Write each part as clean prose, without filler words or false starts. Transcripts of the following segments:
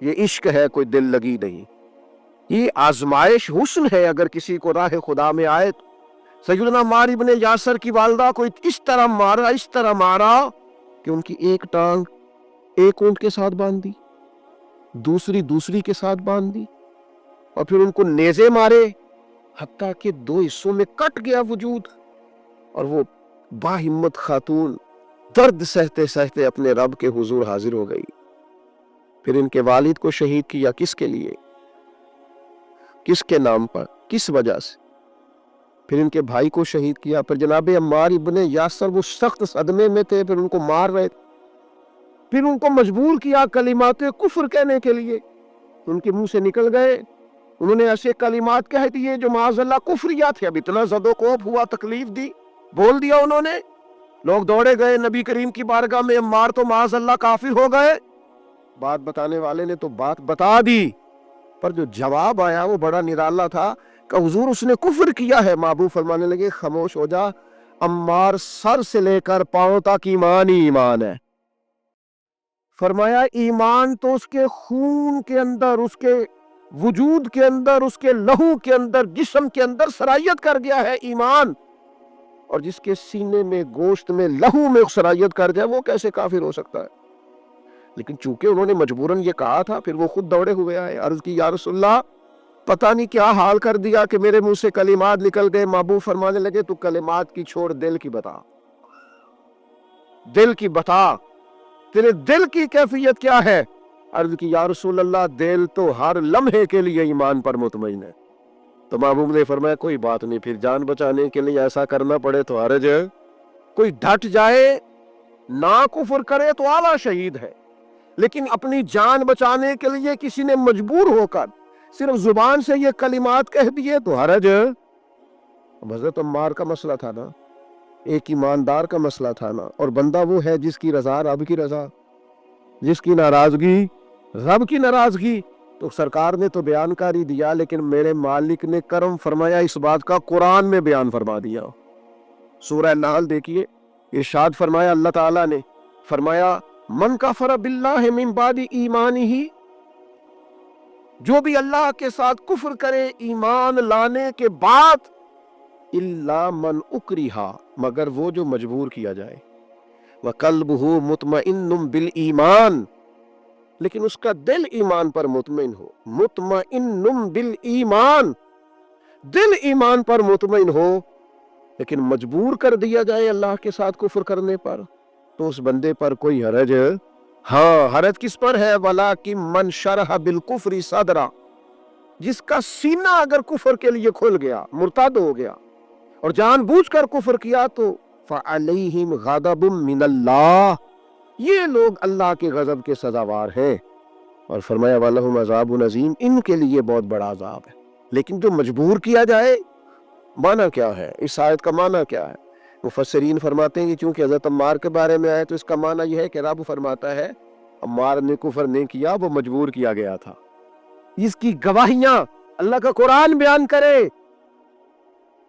یہ عشق ہے، کوئی دل لگی نہیں، یہ آزمائش حسن ہے۔ اگر کسی کو راہ خدا میں آئے تو سیدنا عمار ابن یاسر کی والدہ کو اس طرح مارا کہ ان کی ایک ٹانگ ایک اونٹ کے ساتھ باندھ دی، دوسری کے ساتھ باندھ دی، اور پھر ان کو نیزے مارے حتیٰ کہ 2 حصوں میں کٹ گیا وجود، اور وہ باہمت خاتون درد سہتے سہتے اپنے رب کے حضور حاضر ہو گئی۔ پھر ان کے والد کو شہید کیا، کس کے لیے، کس کے نام پر، کس وجہ سے؟ پھر ان کے بھائی کو شہید کیا۔ پھر جناب عمار ابن یاسر وہ سخت صدمے میں تھے، پھر ان کو مار رہے تھے، پھر ان کو مجبور کیا کلمات کفر کہنے کے لیے، ان کے منہ سے نکل گئے، انہوں نے ایسے کلمات کہہ دیے جو معاذ اللہ کفریہ تھے۔ اب اتنا زد و کوب ہوا، تکلیف دی، بول دیا انہوں نے، لوگ دوڑے گئے نبی کریم کی بارگاہ میں، عمار تو معاذ اللہ کافر ہو گئے۔ بات بتانے والے نے تو بات بتا دی، پر جو جواب آیا وہ بڑا نرالا تھا کہ حضور اس نے کفر کیا ہے۔ محبوب فرمانے لگے خاموش ہو جا، عمار سر سے لے کر پاؤں تک ایمان ہی ایمان ہے۔ فرمایا ایمان تو اس کے خون کے اندر، اس کے وجود کے اندر، اس کے لہو کے اندر، جسم کے اندر سرایت کر گیا ہے ایمان، اور جس کے سینے میں، گوشت میں، لہو میں سرایت کر جائے وہ کیسے کافر ہو سکتا ہے؟ لیکن چونکہ انہوں نے مجبوراً یہ کہا تھا، پھر وہ خود دوڑے ہوئے آئے، عرض کی یا رسول اللہ پتہ نہیں کیا حال کر دیا کہ میرے منہ سے کلمات نکل گئے۔ محبوب فرمانے لگے تو کلمات کی چھوڑ، دل کی بتا، دل کی بتا، تیرے دل کی کیفیت کیا ہے؟ عرض کی یا رسول اللہ دل تو ہر لمحے کے لیے ایمان پر مطمئن ہے۔ تو محبوب نے فرمایا کوئی بات نہیں، پھر جان بچانے کے لیے ایسا کرنا پڑے تو حرج ہے، کوئی ڈٹ جائے نہ کفر کرے تو اعلیٰ شہید ہے، لیکن اپنی جان بچانے کے لیے کسی نے مجبور ہو کر صرف زبان سے یہ کلمات کہہ دیے تو حرج ہے۔ حضرت عمار کا مسئلہ تھا نا، ایک ایماندار کا مسئلہ تھا نا، اور بندہ وہ ہے جس کی رضا رب کی رضا، جس کی ناراضگی رب کی ناراضگی۔ تو سرکار نے تو بیان کاری دیا، لیکن میرے مالک نے کرم فرمایا اس بات کا قرآن میں بیان فرما دیا۔ سورہ نحل دیکھیے، ارشاد فرمایا اللہ تعالیٰ نے، فرمایا من کفر باللہ من بعد ایمانہ، جو بھی اللہ کے ساتھ کفر کرے ایمان لانے کے بعد، الا من اکرہا، مگر وہ جو مجبور کیا جائے، وقلبہ مطمئن بالایمان، لیکن اس کا دل ایمان پر مطمئن ہو، مطمئن بالایمان، دل ایمان پر مطمئن ہو، لیکن مجبور کر دیا جائے اللہ کے ساتھ کفر کرنے پر، تو اس بندے پر کوئی حرج، ہاں حرج کس پر ہے؟ وَلَٰكِن مَّن شَرَحَ بِالْكُفْرِ صَدْرًا، جس کا سینہ اگر کفر کے لیے کھل گیا، مرتد ہو گیا اور جان بوجھ کر کفر کیا، تو فَعَلَيْهِمْ غَضَبٌ مِّنَ اللَّهِ، یہ لوگ اللہ کے غضب کے سزاوار ہیں، اور فرمایا وَلَهُمْ عَذَابٌ عَظِيمٌ، ان کے لیے بہت بڑا عذاب ہے۔ لیکن جو مجبور کیا جائے، معنی کیا ہے اس آیت کا؟ معنی کیا ہے؟ مفسرین فرماتے ہیں کہ چونکہ حضرت عمار کے بارے میں آئے تو اس کا معنی یہ ہے کہ رب فرماتا ہے عمار نے کفر نہیں کیا، وہ مجبور کیا گیا تھا۔ اس کی گواہیاں اللہ کا قرآن بیان کرے،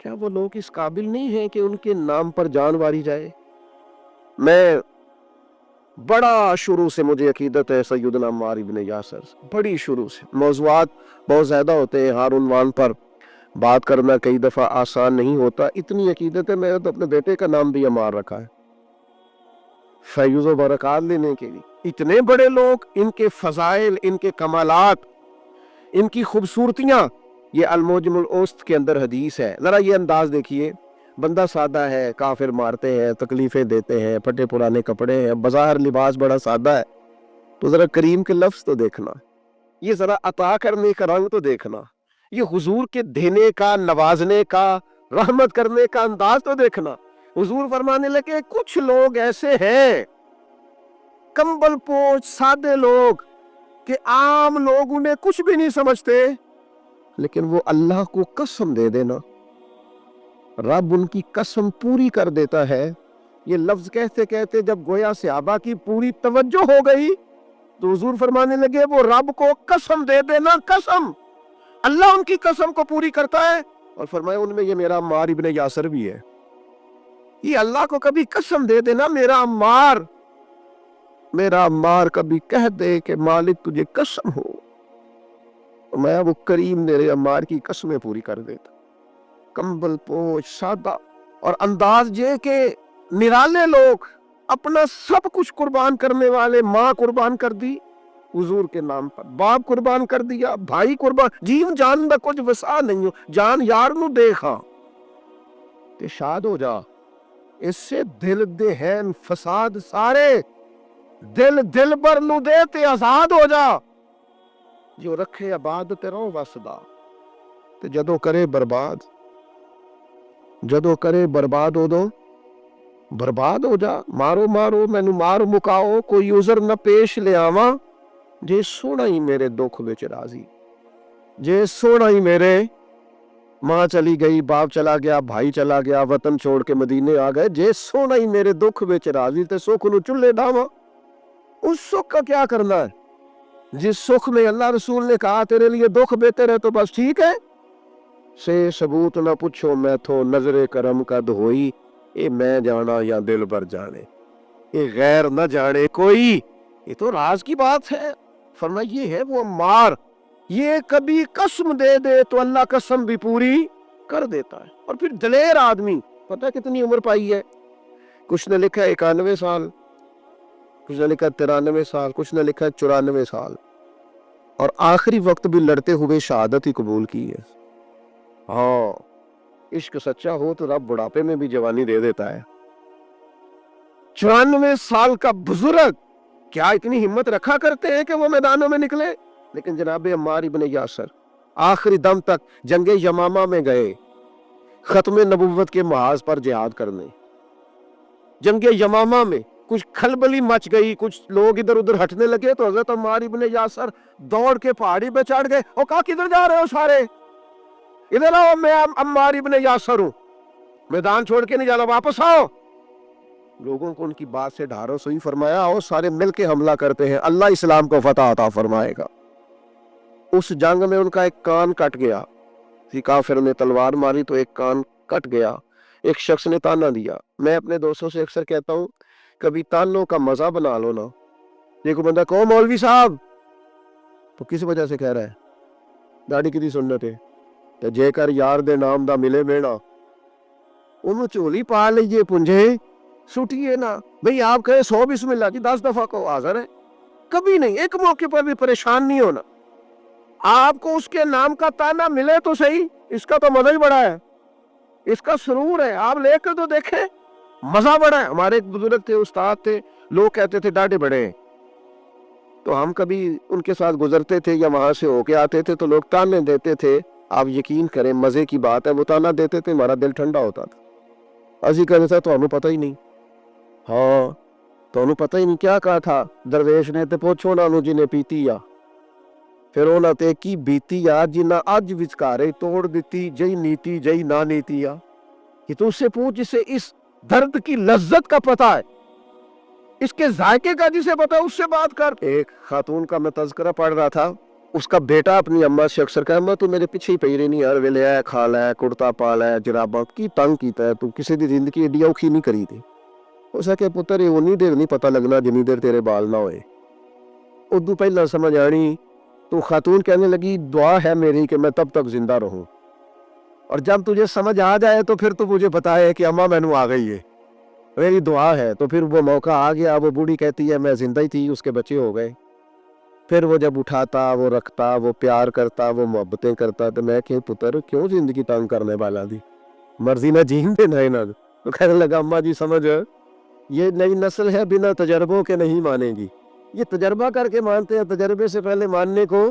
کیا وہ لوگ اس قابل نہیں ہیں کہ ان کے نام پر جان واری جائے؟ میں بڑا شروع سے مجھے عقیدت ہے سیدنا عمار ابن یاسر، بڑی شروع سے، موضوعات بہت زیادہ ہوتے ہیں، ہر عنوان پر بات کرنا کئی دفعہ آسان نہیں ہوتا، اتنی عقیدت ہے، میں نے تو اپنے بیٹے کا نام بھی عمار رکھا ہے فیض و برکات لینے کے لیے۔ اتنے بڑے لوگ، ان کے فضائل، ان کے کمالات، ان کی خوبصورتیاں، یہ المعجم الاوسط کے اندر حدیث ہے۔ ذرا یہ انداز دیکھیے، بندہ سادہ ہے، کافر مارتے ہیں، تکلیفیں دیتے ہیں، پھٹے پرانے کپڑے ہیں، بظاہر لباس بڑا سادہ ہے، تو ذرا کریم کے لفظ تو دیکھنا، یہ ذرا عطا کرنے کا رنگ تو دیکھنا، یہ حضور کے دینے کا، نوازنے کا، رحمت کرنے کا انداز تو دیکھنا۔ حضور فرمانے لگے کچھ لوگ ایسے ہیں، کمبل پوش سادے لوگ، کہ عام لوگ انہیں کچھ بھی نہیں سمجھتے، لیکن وہ اللہ کو قسم دے دینا، رب ان کی قسم پوری کر دیتا ہے۔ یہ لفظ کہتے کہتے جب گویا صحابہ کی پوری توجہ ہو گئی تو حضور فرمانے لگے وہ رب کو قسم دے دینا، قسم، اللہ ان کی قسم کو پوری کرتا ہے، اور فرمایا ان میں یہ میرا عمار ابن یاسر بھی ہے۔ یہ اللہ کو کبھی قسم دے دینا، میرا عمار میرا عمار کبھی کہہ دے کہ مالک تجھے قسم ہو، میں وہ کریم میرے عمار کی قسمیں پوری کر دیتا۔ کمبل پوش سادہ اور انداز یہ کہ نرالے لوگ اپنا سب کچھ قربان کرنے والے، ماں قربان کر دی حضور کے نام پر، باپ قربان کر دیا، بھائی قربان، جیون جان دا کچھ وسا نہیں ہو، جان یار نو دیکھا تے شاد ہو جا، اس سے دل دہن فساد سارے، دل بر نو دے تے آزاد ہو جا، جو رکھے آباد تے رہو وسدا، تے جدو کرے برباد ہو دو، برباد ہو جا، مارو مینو مار مکاؤ، کوئی عذر نہ پیش لے آواں، جے سونا ہی میرے دکھ وچ راضی، جے سونا ہی میرے ماں چلی گئی، باپ چلا گیا، بھائی چلا گیا، وطن چھوڑ کے مدینے آ گئے، جے سونا ہی میرے دکھ وچ راضی تے سکھ نو چلے ڈاواں، اس سکھ کا کیا کرنا ہے؟ جس سکھ میں اللہ رسول نے کہا تیرے لیے دکھ بہتر ہے تو بس ٹھیک ہے، سے ثبوت نہ پوچھو میں تھو نظر کرم قد ہوئی، اے میں جانا یا دل بر جانے، یہ غیر نہ جانے کوئی، یہ تو راز کی بات ہے۔ فرمایا یہ ہے وہ عمار، یہ کبھی قسم دے دے تو اللہ قسم بھی پوری کر دیتا ہے۔ اور پھر دلیر آدمی، پتہ کتنی عمر پائی ہے؟ کچھ نے لکھا ہے 91 سال، کچھ نے لکھا ہے 93 سال، کچھ نے لکھا ہے 94 سال، اور آخری وقت بھی لڑتے ہوئے شہادت ہی قبول کی ہے۔ ہاں، عشق سچا ہو تو رب بڑھاپے میں بھی جوانی دے دیتا ہے۔ 94 سال کا بزرگ کیا اتنی ہمت رکھا کرتے ہیں کہ وہ میدانوں میں نکلے؟ لیکن جناب عمار ابن یاسر آخری دم تک جنگ یمامہ میں گئے، ختم نبوت کے محاذ پر جہاد کرنے۔ جنگ یمامہ میں کچھ کھلبلی مچ گئی، کچھ لوگ ادھر ادھر ہٹنے لگے تو حضرت عمار ابن یاسر دوڑ کے پہاڑی پہ چڑھ گئے، او کہا کدھر جا رہے ہو سارے؟ ادھر آؤ، میں عمار ابن یاسر ہوں، میدان چھوڑ کے نہیں جانا، واپس آؤ۔ لوگوں کو ان کی بات سے ڈھارس ہوئی، فرمایا آؤ سارے مل کے حملہ کرتے ہیں، اللہ اسلام کو فتح عطا فرمائے گا۔ اس جنگ میں ان کا ایک کان کٹ گیا، کسی کافر نے تلوار ماری تو ایک کان کٹ گیا، ایک شخص نے تانا دیا۔ میں اپنے دوستوں سے اکثر کہتا ہوں کبھی تانوں کا مزہ بنا لو نا۔ یہ کوئی بندہ کہو مولوی صاحب تو کس وجہ سے کہہ رہا ہے؟ داڑھی کی سنت ہے تے جے کر یار دے نام دا ملے مینا، انہوں چولی پا لیجئے پنجے سٹیے نا، بھئی آپ کہے 100 بسم اللہ کی 10 دفعہ کو حاضر ہے، کبھی نہیں، ایک موقع پر بھی پریشان نہیں ہونا۔ آپ کو اس کے نام کا تانا ملے تو صحیح، اس کا تو مزہ ہی بڑا ہے، اس کا سرور ہے، آپ لے کر تو دیکھیں، مزہ بڑا ہے۔ ہمارے ایک بزرگ تھے، استاد تھے، لوگ کہتے تھے ڈاڈے بڑے ہیں، تو ہم کبھی ان کے ساتھ گزرتے تھے یا وہاں سے ہو کے آتے تھے تو لوگ تانے دیتے تھے، آپ یقین کریں مزے کی بات ہے، وہ تانا دیتے تھے ہمارا دل ٹھنڈا ہوتا تھا۔ اسی کہتے تھا تو ہمیں پتہ ہی نہیں، ہاں تو انہوں پتہ ہی نہیں کیا کہا تھا درویش نے، تے پوچھو نا انہوں جنہیں پیتی آ، پھر انہوں تے کی بیتی آ جنہ اج وچکارے توڑ دیتی، جئی نیتی جئی نا نیتی آ، کہ تو اس سے پوچھ جسے اس درد کی لذت کا پتہ ہے، اس کے ذائقے کا جسے پتہ ہے اس سے بات کر۔ ایک خاتون کا میں تذکرہ پڑھ رہا تھا، اس کا بیٹا اپنی اماں سے اکثر کہا اماں تو میرے پیچھے ہی پئی رہنی، ہر ویلے ہے کھا لے کرتا پا لے جراباں کی تنگ کیتا ہے، تو کسی دی زندگی ایڈی اوکھی نہیں کری تھی۔ اس کہ پتر یہ اونی دیر نہیں پتہ لگنا جنی دیر تیرے بال نہ ہوئے۔ ادو پہلا سمجھ آنی تو خاتون کہنے لگی دعا ہے میری کہ میں تب تک زندہ رہوں، اور جب تجھے سمجھ آ جائے تو پھر تو مجھے بتائے کہ اماں میں نو آ گئی ہے، میری دعا ہے۔ تو پھر وہ موقع آ گیا، وہ بوڑھی کہتی ہے میں زندہ ہی تھی، اس کے بچے ہو گئے۔ پھر وہ جب اٹھاتا، وہ رکھتا، وہ پیار کرتا، وہ محبتیں کرتا، تو میں کہ پتر کیوں زندگی تنگ کرنے والا دی، مرضی نہ جین دے نہ نہ۔ تو کہنے لگا اماں جی سمجھ یہ نئی نسل ہے، بنا تجربوں کے نہیں مانے گی، یہ تجربہ کر کے مانتے ہیں، تجربے سے پہلے ماننے کو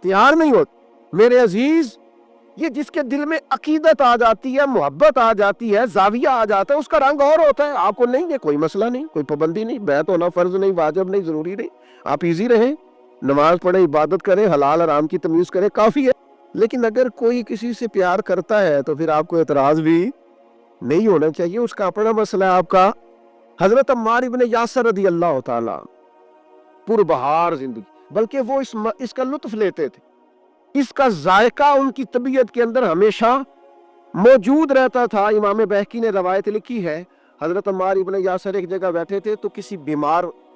تیار نہیں ہوتے۔ میرے عزیز، یہ جس کے دل میں عقیدت آ جاتی ہے، محبت آ جاتی ہے، زاویہ آ جاتا ہے، اس کا رنگ اور ہوتا ہے۔ آپ کو نہیں ہے کوئی مسئلہ نہیں، کوئی پابندی نہیں، بیعت ہونا فرض نہیں، واجب نہیں، ضروری نہیں، آپ ایزی رہیں، نماز پڑھیں، عبادت کریں، حلال حرام کی تمیز کریں، کافی ہے۔ لیکن اگر کوئی کسی سے پیار کرتا ہے تو پھر آپ کو اعتراض بھی نہیں ہونا چاہیے، اس کا اپنا مسئلہ ہے، آپ کا۔ حضرت عمار ابن یاسر رضی اللہ تعالیٰ پربہار زندگی، بلکہ وہ اس کا لطف لیتے تھے، اس کا ذائقہ ان کی طبیعت کے اندر ہمیشہ موجود رہتا تھا۔ امام بہقی نے روایت لکھی ہے، حضرت عمار ابن یاسر ایک جگہ بیٹھے تھے تو کسی بیمار